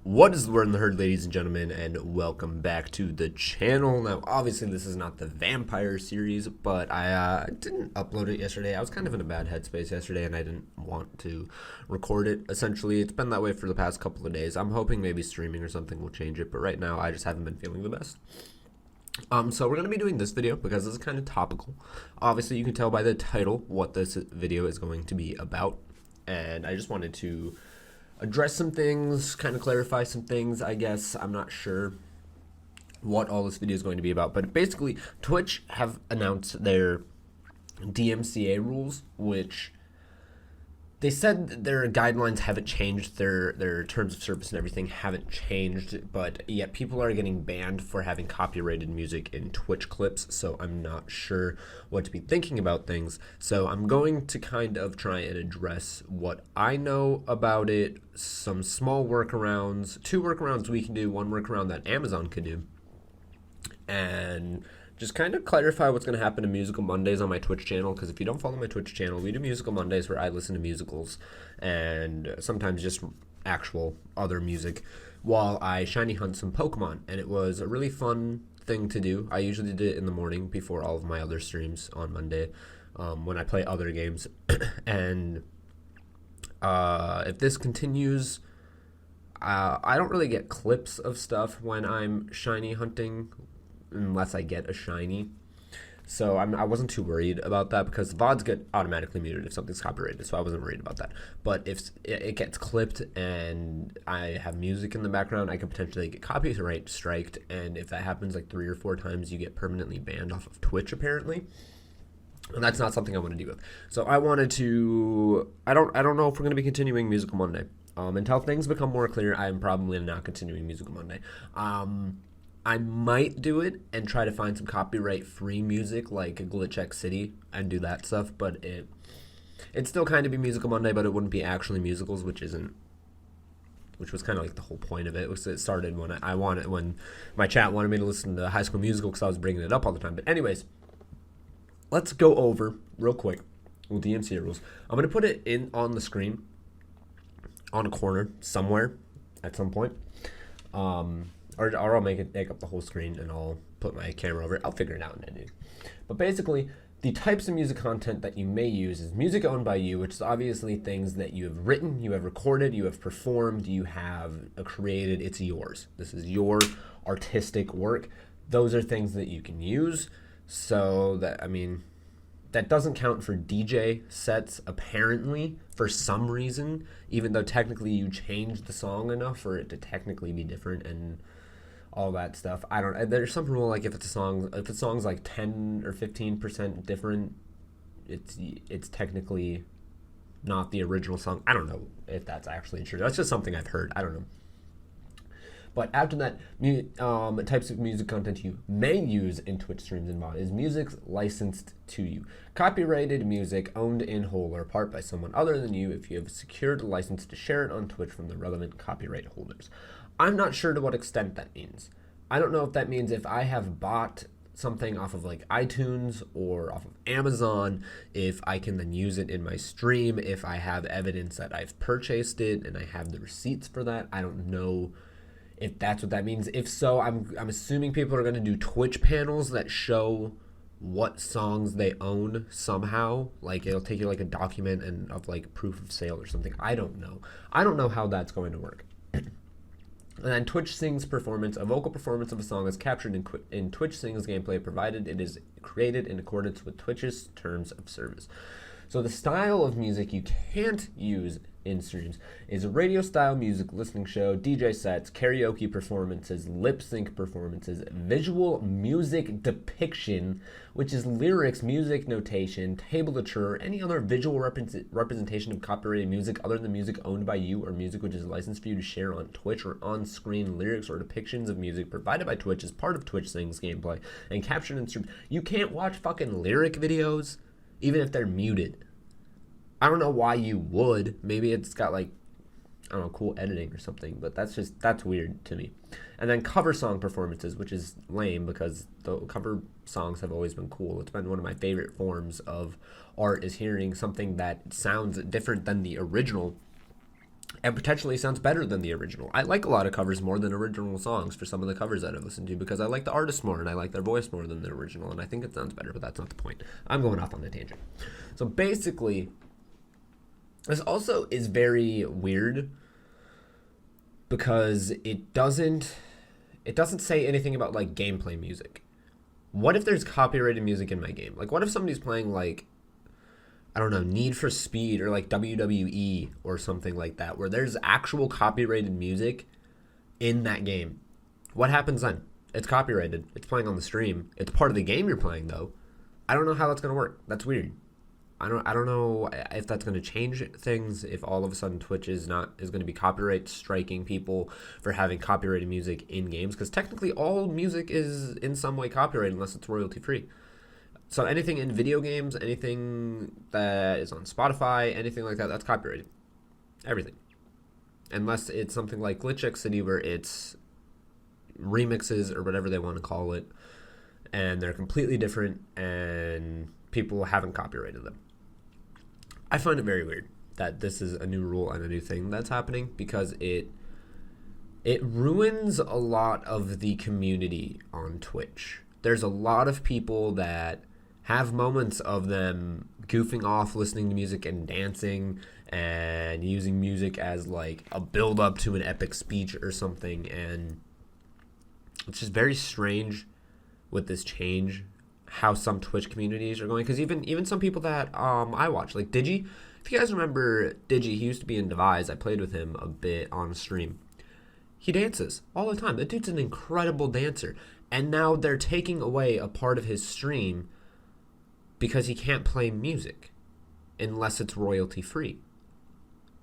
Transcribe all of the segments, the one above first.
What is the word in the herd, ladies and gentlemen, and welcome back to the channel. Now, obviously, this is not the vampire series, but I didn't upload it yesterday. I was kind of in a bad headspace yesterday, and I didn't want to record it. Essentially, it's been that way for the past couple of days. I'm hoping maybe streaming or something will change it, but right now, I just haven't been feeling the best. So we're going to be doing this video because this is kind of topical. Obviously, you can tell by the title what this video is going to be about, and I just wanted to address some things, kind of clarify some things, I guess. I'm not sure what all this video is going to be about, but basically, Twitch have announced their DMCA rules, which they said their guidelines haven't changed, their terms of service and everything haven't changed, but yet people are getting banned for having copyrighted music in Twitch clips, so I'm not sure what to be thinking about things. So I'm going to kind of try and address what I know about it, some small workarounds, 2 workarounds we can do, 1 workaround that Amazon could do, and just kind of clarify what's going to happen to Musical Mondays on my Twitch channel, because if you don't follow my Twitch channel, we do Musical Mondays where I listen to musicals and sometimes just actual other music while I shiny hunt some Pokemon, and it was a really fun thing to do. I usually did it in the morning before all of my other streams on Monday when I play other games, and if this continues, I don't really get clips of stuff when I'm shiny hunting unless I get a shiny. So I wasn't too worried about that because the VODs get automatically muted if something's copyrighted, so I wasn't worried about that. But if it gets clipped and I have music in the background, I could potentially get copyright striked, and if that happens like 3 or 4 times, you get permanently banned off of Twitch apparently. And that's not something I want to deal with. So I wanted to, I don't know if we're going to be continuing Musical Monday. Until things become more clear, I am probably not continuing Musical Monday. I might do it and try to find some copyright-free music like Glitch X City and do that stuff, but it'd still kind of be Musical Monday, but it wouldn't be actually musicals, which was kind of like the whole point of it. It started when my chat wanted me to listen to High School Musical because I was bringing it up all the time. But anyways, let's go over real quick with the DMCA rules. I'm going to put it on the screen on a corner somewhere at some point. Or I'll make up the whole screen and I'll put my camera over it. I'll figure it out in editing. But basically, the types of music content that you may use is music owned by you, which is obviously things that you have written, you have recorded, you have performed, you have created. It's yours. This is your artistic work. Those are things that you can use. So that doesn't count for DJ sets, apparently, for some reason, even though technically you changed the song enough for it to technically be different and all that stuff. There's some rule like if a song's like 10 or 15% different, it's technically not the original song. I don't know if that's actually true. That's just something I've heard. I don't know. But after that, types of music content you may use in Twitch streams and VOD is music licensed to you. Copyrighted music owned in whole or part by someone other than you if you have secured a license to share it on Twitch from the relevant copyright holders. I'm not sure to what extent that means. I don't know if that means if I have bought something off of like iTunes or off of Amazon, if I can then use it in my stream, if I have evidence that I've purchased it and I have the receipts for that. I don't know if that's what that means. If so, I'm assuming people are going to do Twitch panels that show what songs they own somehow. Like it'll take you like a document and of like proof of sale or something. I don't know. I don't know how that's going to work. And then Twitch Sings performance. A vocal performance of a song is captured in Twitch Sings gameplay provided it is created in accordance with Twitch's terms of service. So the style of music you can't use in streams is a radio style music listening show, DJ sets, karaoke performances, lip sync performances, visual music depiction, which is lyrics, music notation, tablature, or any other visual representation of copyrighted music other than music owned by you or music which is licensed for you to share on Twitch, or on-screen lyrics or depictions of music provided by Twitch as part of Twitch Sings gameplay and captured in streams. You can't watch fucking lyric videos even if they're muted. I don't know why you would. Maybe it's got like, I don't know, cool editing or something, but that's weird to me. And then cover song performances, which is lame because the cover songs have always been cool. It's been one of my favorite forms of art, is hearing something that sounds different than the original and potentially sounds better than the original. I like a lot of covers more than original songs for some of the covers that I've listened to because I like the artist more and I like their voice more than the original, and I think it sounds better, but that's not the point. I'm going off on a tangent. So basically, this also is very weird because it doesn't say anything about like gameplay music. What if there's copyrighted music in my game? Like, what if somebody's playing like, I don't know, Need for Speed or like WWE or something like that, where there's actual copyrighted music in that game? What happens then? It's copyrighted. It's playing on the stream. It's part of the game you're playing, though. I don't know how that's gonna work. That's weird. I don't know if that's going to change things, if all of a sudden Twitch is going to be copyright striking people for having copyrighted music in games, because technically all music is in some way copyrighted unless it's royalty free. So anything in video games, anything that is on Spotify, anything like that, that's copyrighted. Everything. Unless it's something like Glitch X City where it's remixes or whatever they want to call it, and they're completely different and people haven't copyrighted them. I find it very weird that this is a new rule and a new thing that's happening, because it ruins a lot of the community on Twitch. There's a lot of people that have moments of them goofing off, listening to music and dancing and using music as like a build up to an epic speech or something, and it's just very strange with this change how some Twitch communities are going, because even some people that I watch, like Digi, if you guys remember Digi, he used to be in Devise. I played with him a bit on stream. He dances all the time. That dude's an incredible dancer, and now they're taking away a part of his stream because he can't play music unless it's royalty free.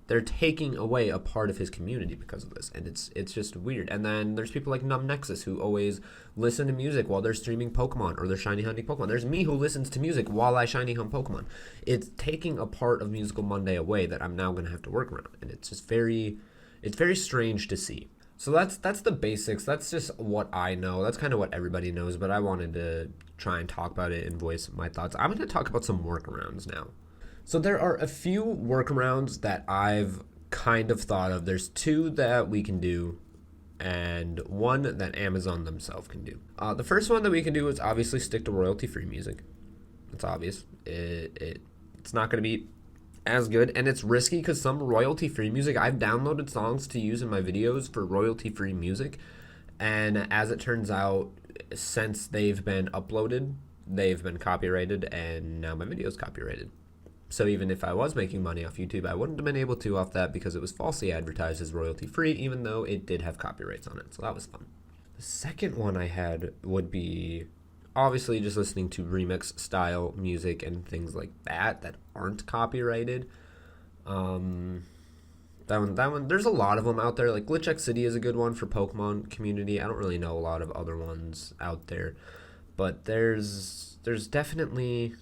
They're taking away a part of his community because of this, and it's just weird. And then there's people like Numb Nexus who always listen to music while they're streaming Pokemon or they're shiny hunting Pokemon. There's me who listens to music while I shiny hunt Pokemon. It's taking a part of Musical Monday away that I'm now going to have to work around, and it's just very strange to see. So that's the basics. That's just what I know. That's kind of what everybody knows, but I wanted to try and talk about it and voice my thoughts. I'm going to talk about some workarounds now. So there are a few workarounds that I've kind of thought of. There's two that we can do and one that Amazon themselves can do. The first one that we can do is obviously stick to royalty-free music. It's obvious. It's not going to be as good, and it's risky because some royalty-free music, I've downloaded songs to use in my videos for royalty-free music, and as it turns out, since they've been uploaded, they've been copyrighted, and now my video's copyrighted. So even if I was making money off YouTube, I wouldn't have been able to off that because it was falsely advertised as royalty-free, even though it did have copyrights on it. So that was fun. The second one I had would be obviously just listening to remix style music and things like that aren't copyrighted. That one, there's a lot of them out there. Like Glitch X City is a good one for Pokemon community. I don't really know a lot of other ones out there, but there's definitely...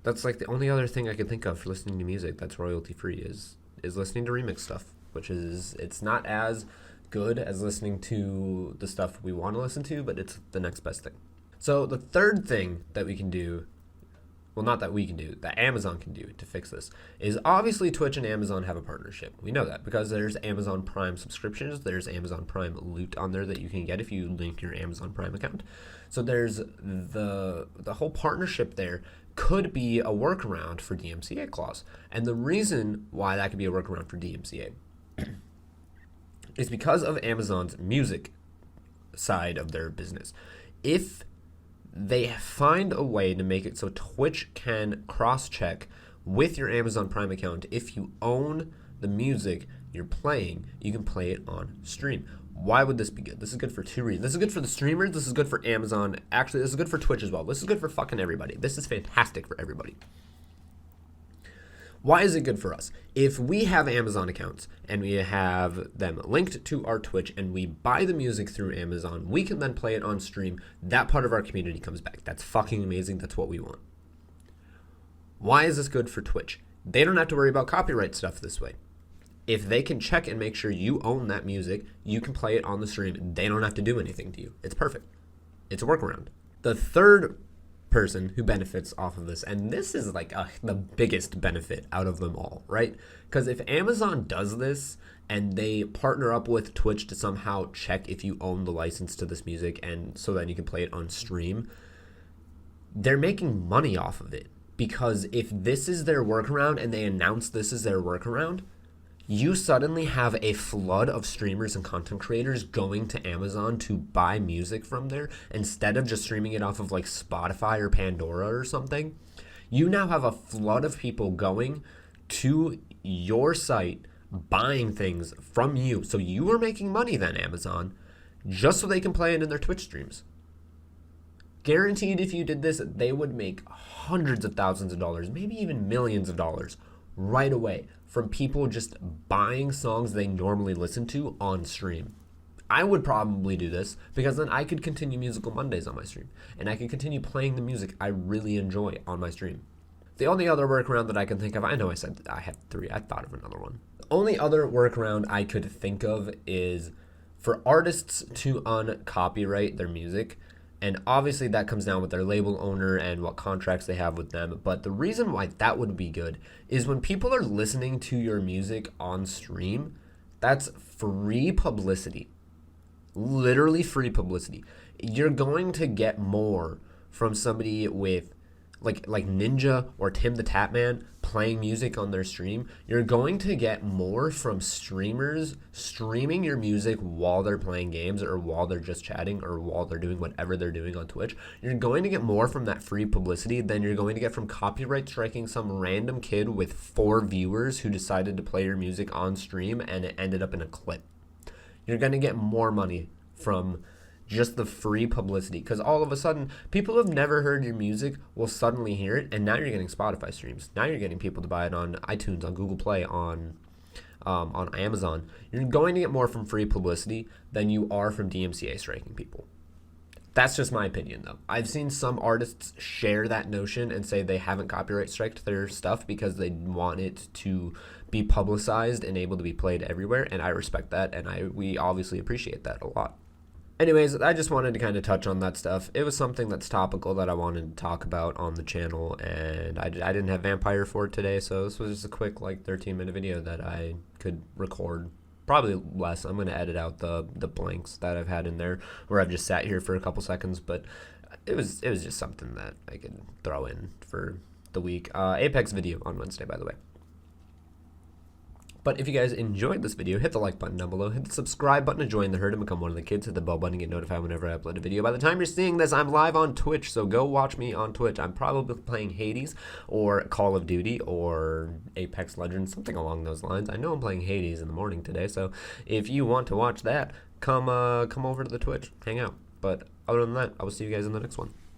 That's like the only other thing I can think of for listening to music that's royalty free is listening to remix stuff, which is, it's not as good as listening to the stuff we want to listen to, but it's the next best thing. So the third thing that we can do, well, not that we can do, that Amazon can do to fix this, is obviously Twitch and Amazon have a partnership. We know that because there's Amazon Prime subscriptions, there's Amazon Prime loot on there that you can get if you link your Amazon Prime account. So there's the whole partnership there could be a workaround for DMCA clause. And the reason why that could be a workaround for DMCA is because of Amazon's music side of their business. If they find a way to make it so Twitch can cross-check with your Amazon Prime account, if you own the music you're playing, you can play it on stream. Why would this be good? This is good for two reasons. This is good for the streamers. This is good for Amazon. Actually, this is good for Twitch as well. This is good for fucking everybody. This is fantastic for everybody. Why is it good for us? If we have Amazon accounts and we have them linked to our Twitch and we buy the music through Amazon, we can then play it on stream. That part of our community comes back. That's fucking amazing. That's what we want. Why is this good for Twitch? They don't have to worry about copyright stuff this way. If they can check and make sure you own that music, you can play it on the stream. They don't have to do anything to you. It's perfect. It's a workaround. The third person who benefits off of this, and this is like the biggest benefit out of them all, right? Because if Amazon does this and they partner up with Twitch to somehow check if you own the license to this music and so then you can play it on stream, they're making money off of it. Because if this is their workaround and they announce this is their workaround, you suddenly have a flood of streamers and content creators going to Amazon to buy music from there instead of just streaming it off of like Spotify or Pandora or something. You now have a flood of people going to your site, buying things from you. So you are making money then, Amazon, just so they can play it in their Twitch streams. Guaranteed if you did this, they would make hundreds of thousands of dollars, maybe even millions of dollars right away from people just buying songs they normally listen to on stream. I would probably do this because then I could continue Musical Mondays on my stream and I could continue playing the music I really enjoy on my stream. The only other workaround that I can think of, I know I said I had 3, I thought of another one. The only other workaround I could think of is for artists to uncopyright their music. And obviously that comes down with their label owner and what contracts they have with them. But the reason why that would be good is when people are listening to your music on stream, that's free publicity. Literally free publicity. You're going to get more from somebody with like Ninja or Tim the Tatman playing music on their stream. You're going to get more from streamers streaming your music while they're playing games or while they're just chatting or while they're doing whatever they're doing on Twitch. You're going to get more from that free publicity than you're going to get from copyright striking some random kid with 4 viewers who decided to play your music on stream and it ended up in a clip. You're going to get more money from just the free publicity, because all of a sudden people who have never heard your music will suddenly hear it, and now you're getting Spotify streams. Now you're getting people to buy it on iTunes, on Google Play, on Amazon. You're going to get more from free publicity than you are from DMCA striking people. That's just my opinion, though. I've seen some artists share that notion and say they haven't copyright striked their stuff because they want it to be publicized and able to be played everywhere, and I respect that, and we obviously appreciate that a lot. Anyways, I just wanted to kind of touch on that stuff. It was something that's topical that I wanted to talk about on the channel, and I didn't have Vampire for it today, so this was just a quick, 13-minute video that I could record. Probably less. I'm going to edit out the blanks that I've had in there where I've just sat here for a couple seconds, but it was just something that I could throw in for the week. Apex video on Wednesday, by the way. But if you guys enjoyed this video, hit the like button down below, hit the subscribe button to join the herd and become one of the kids, hit the bell button to get notified whenever I upload a video. By the time you're seeing this, I'm live on Twitch, so go watch me on Twitch. I'm probably playing Hades or Call of Duty or Apex Legends, something along those lines. I know I'm playing Hades in the morning today, so if you want to watch that, come over to the Twitch, hang out. But other than that, I will see you guys in the next one.